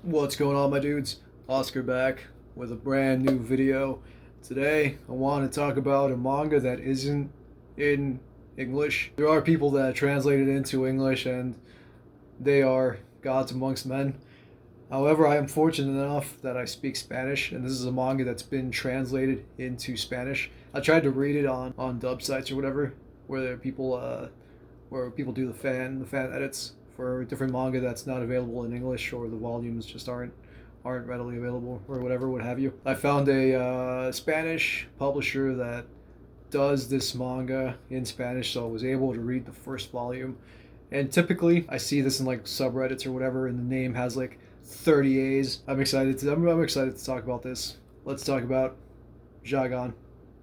What's going on, my dudes? Oscar back with a brand new video. Today, I want to talk about a manga that isn't in English. There are people that translate it into English, and they are gods amongst men. However, I am fortunate enough that I speak Spanish, and this is a manga that's been translated into Spanish. I tried to read it on dub sites or whatever, where people do the fan edits for different manga that's not available in English, or the volumes just aren't readily available, or whatever, what have you. I found a Spanish publisher that does this manga in Spanish, so I was able to read the first volume. And typically, I see this in like subreddits or whatever, and the name has like 30 A's. I'm excited to talk about this. Let's talk about Jagaan.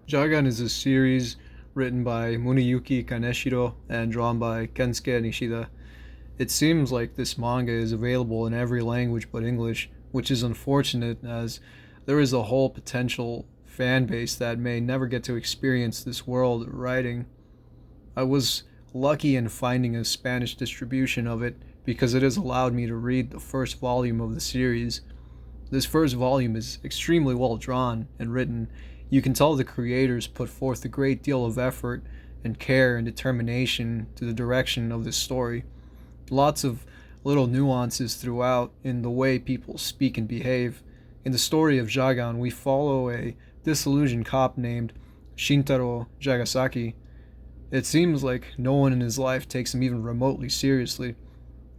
Jagaan is a series written by Muneyuki Kaneshiro and drawn by Kensuke Nishida. It seems like this manga is available in every language but English, which is unfortunate as there is a whole potential fan base that may never get to experience this world of writing. I was lucky in finding a Spanish distribution of it because it has allowed me to read the first volume of the series. This first volume is extremely well drawn and written. You can tell the creators put forth a great deal of effort and care and determination to the direction of this story. Lots of little nuances throughout in the way people speak and behave. In the story of Jagan, we follow a disillusioned cop named Shintaro Jagasaki. It seems like no one in his life takes him even remotely seriously.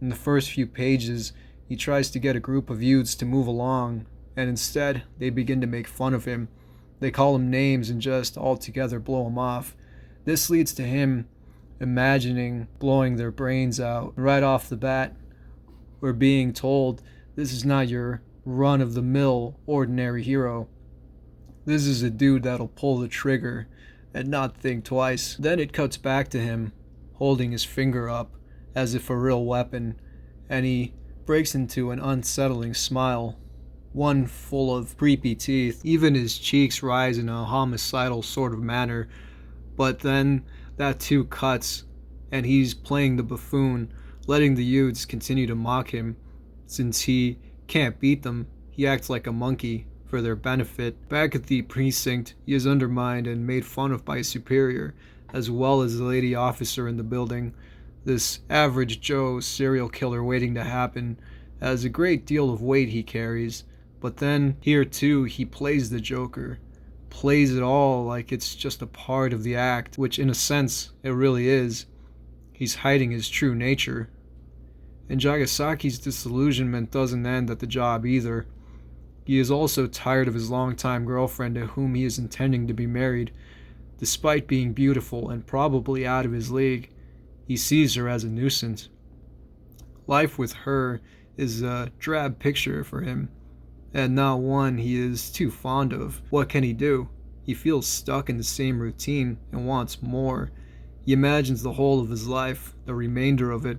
In the first few pages, he tries to get a group of youths to move along, and instead, they begin to make fun of him. They call him names and just altogether blow him off. This leads to him imagining blowing their brains out. Right off the bat, we're being told this is not your run-of-the-mill ordinary hero. This is a dude that'll pull the trigger and not think twice. Then it cuts back to him holding his finger up as if a real weapon, and he breaks into an unsettling smile, one full of creepy teeth. Even his cheeks rise in a homicidal sort of manner, but then that too cuts, and he's playing the buffoon, letting the youths continue to mock him. Since he can't beat them, he acts like a monkey for their benefit. Back at the precinct, he is undermined and made fun of by his superior, as well as the lady officer in the building. This average Joe serial killer waiting to happen has a great deal of weight he carries, but then here too he plays the Joker, plays it all like it's just a part of the act, which in a sense it really is. He's hiding his true nature. And Jagasaki's disillusionment doesn't end at the job either. He is also tired of his longtime girlfriend to whom he is intending to be married. Despite being beautiful and probably out of his league, he sees her as a nuisance. Life with her is a drab picture for him, and not one he is too fond of. What can he do? He feels stuck in the same routine and wants more. He imagines the whole of his life, the remainder of it,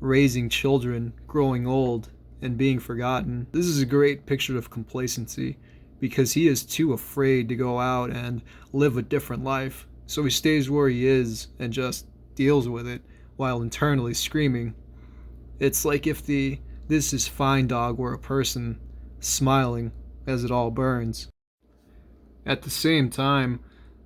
raising children, growing old, and being forgotten. This is a great picture of complacency, because he is too afraid to go out and live a different life, so he stays where he is and just deals with it while internally screaming. It's like if the "this is fine" dog were a person, smiling as it all burns. At the same time,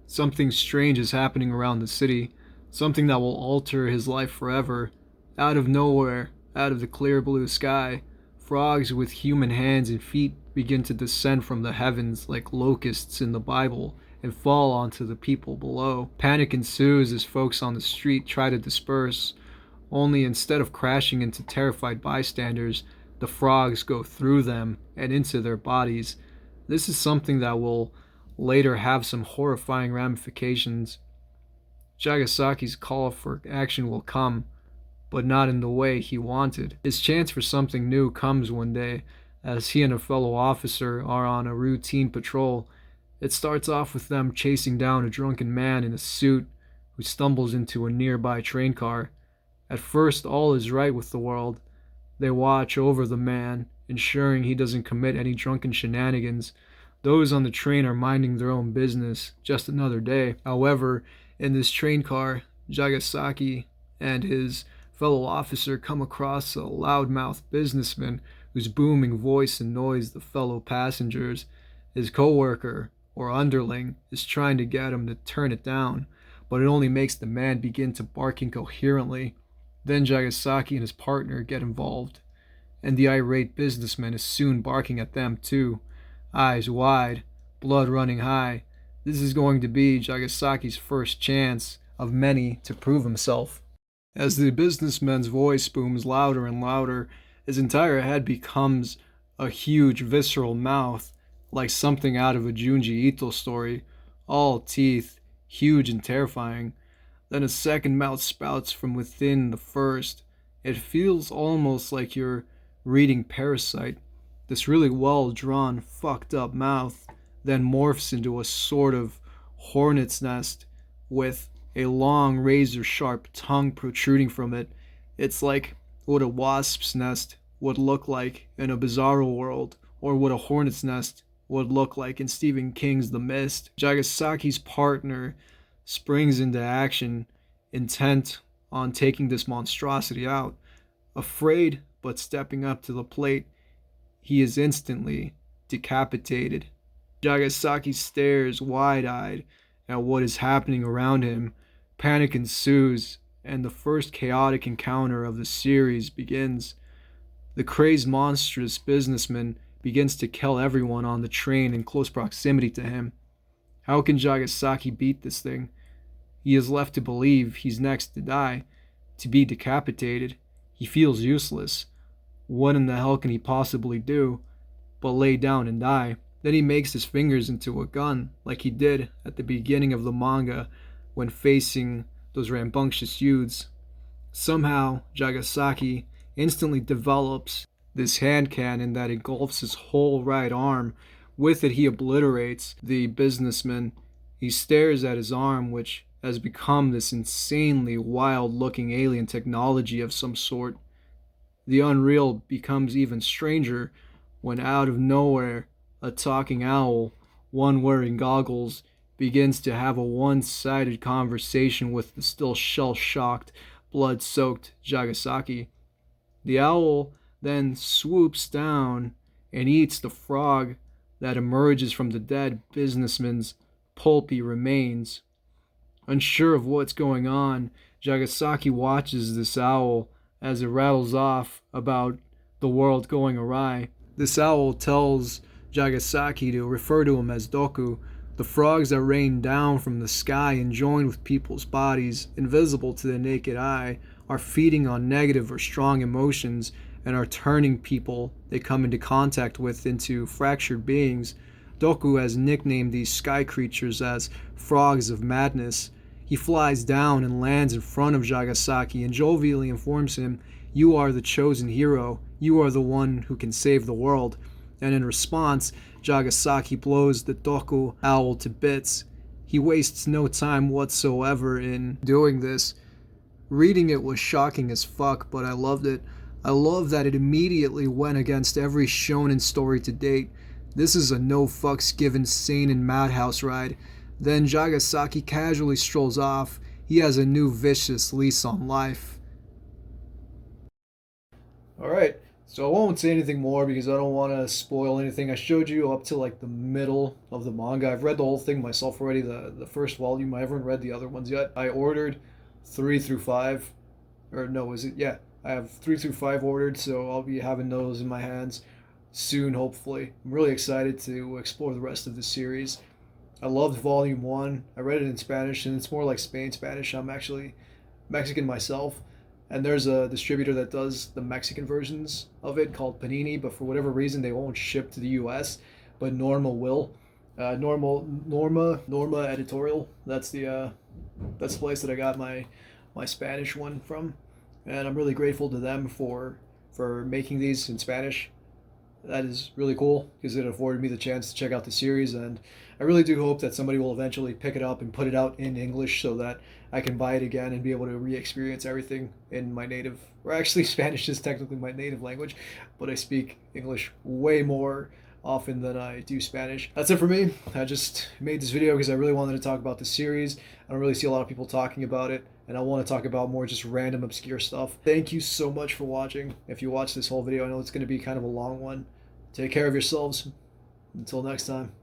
something strange is happening around the city, something that will alter his life forever. Out of nowhere, out of the clear blue sky, frogs with human hands and feet begin to descend from the heavens like locusts in the Bible and fall onto the people below. Panic ensues as folks on the street try to disperse, only instead of crashing into terrified bystanders, the frogs go through them and into their bodies. This is something that will later have some horrifying ramifications. Jagasaki's call for action will come, but not in the way he wanted. His chance for something new comes one day, as he and a fellow officer are on a routine patrol. It starts off with them chasing down a drunken man in a suit who stumbles into a nearby train car. At first, all is right with the world. They watch over the man, ensuring he doesn't commit any drunken shenanigans. Those on the train are minding their own business, just another day. However, in this train car, Jagasaki and his fellow officer come across a loudmouth businessman whose booming voice annoys the fellow passengers. His coworker or underling is trying to get him to turn it down, but it only makes the man begin to bark incoherently. Then Jagasaki and his partner get involved, and the irate businessman is soon barking at them too, eyes wide, blood running high. This is going to be Jagasaki's first chance of many to prove himself. As the businessman's voice booms louder and louder, his entire head becomes a huge visceral mouth, like something out of a Junji Ito story, all teeth, huge and terrifying. Then a second mouth spouts from within the first. It feels almost like you're reading Parasite. This really well drawn, fucked up mouth then morphs into a sort of hornet's nest with a long, razor sharp tongue protruding from it. It's like what a wasp's nest would look like in a bizarro world, or what a hornet's nest would look like in Stephen King's The Mist. Jagasaki's partner springs into action, intent on taking this monstrosity out. Afraid but stepping up to the plate, he is instantly decapitated. Jagasaki stares wide eyed at what is happening around him. Panic ensues, and the first chaotic encounter of the series begins. The crazed, monstrous businessman begins to kill everyone on the train in close proximity to him. How can Jagasaki beat this thing? He is left to believe he's next to die, to be decapitated. He feels useless. What in the hell can he possibly do but lay down and die? Then he makes his fingers into a gun, like he did at the beginning of the manga when facing those rambunctious youths. Somehow, Jagasaki instantly develops this hand cannon that engulfs his whole right arm. With it, he obliterates the businessman. He stares at his arm, which has become this insanely wild-looking alien technology of some sort. The unreal becomes even stranger when out of nowhere, a talking owl, one wearing goggles, begins to have a one-sided conversation with the still shell-shocked, blood-soaked Jagasaki. The owl then swoops down and eats the frog that emerges from the dead businessman's pulpy remains. Unsure of what's going on, Jagasaki watches this owl as it rattles off about the world going awry. This owl tells Jagasaki to refer to him as Doku, the frogs that rain down from the sky and join with people's bodies, invisible to the naked eye, are feeding on negative or strong emotions and are turning people they come into contact with into fractured beings. Doku has nicknamed these sky creatures as frogs of madness. He flies down and lands in front of Jagasaki and jovially informs him, "You are the chosen hero. You are the one who can save the world." And in response, Jagasaki blows the Doku owl to bits. He wastes no time whatsoever in doing this. Reading it was shocking as fuck, but I loved it. I love that it immediately went against every shonen story to date. This is a no fucks given seinen madhouse ride. Then Jagasaki casually strolls off. He has a new vicious lease on life. Alright, so I won't say anything more because I don't want to spoil anything. I showed you up to like the middle of the manga. I've read the whole thing myself already, the first volume. I haven't read the other ones yet. I ordered 3 through 5. Or no, is it? Yeah, I have 3 through 5 ordered, so I'll be having those in my hands soon, hopefully. I'm really excited to explore the rest of the series. I loved Volume 1. I read it in Spanish, and it's more like Spain Spanish. I'm actually Mexican myself, and there's a distributor that does the Mexican versions of it called Panini, but for whatever reason, they won't ship to the US, but Norma will. Norma Editorial. That's the place that I got my Spanish one from, and I'm really grateful to them for making these in Spanish. That is really cool because it afforded me the chance to check out the series, and I really do hope that somebody will eventually pick it up and put it out in English so that I can buy it again and be able to re-experience everything in my native, or actually Spanish is technically my native language, but I speak English way more often than I do Spanish. That's it for me. I just made this video because I really wanted to talk about this series. I don't really see a lot of people talking about it, and I want to talk about more just random obscure stuff. Thank you so much for watching. If you watch this whole video, I know it's going to be kind of a long one. Take care of yourselves. Until next time.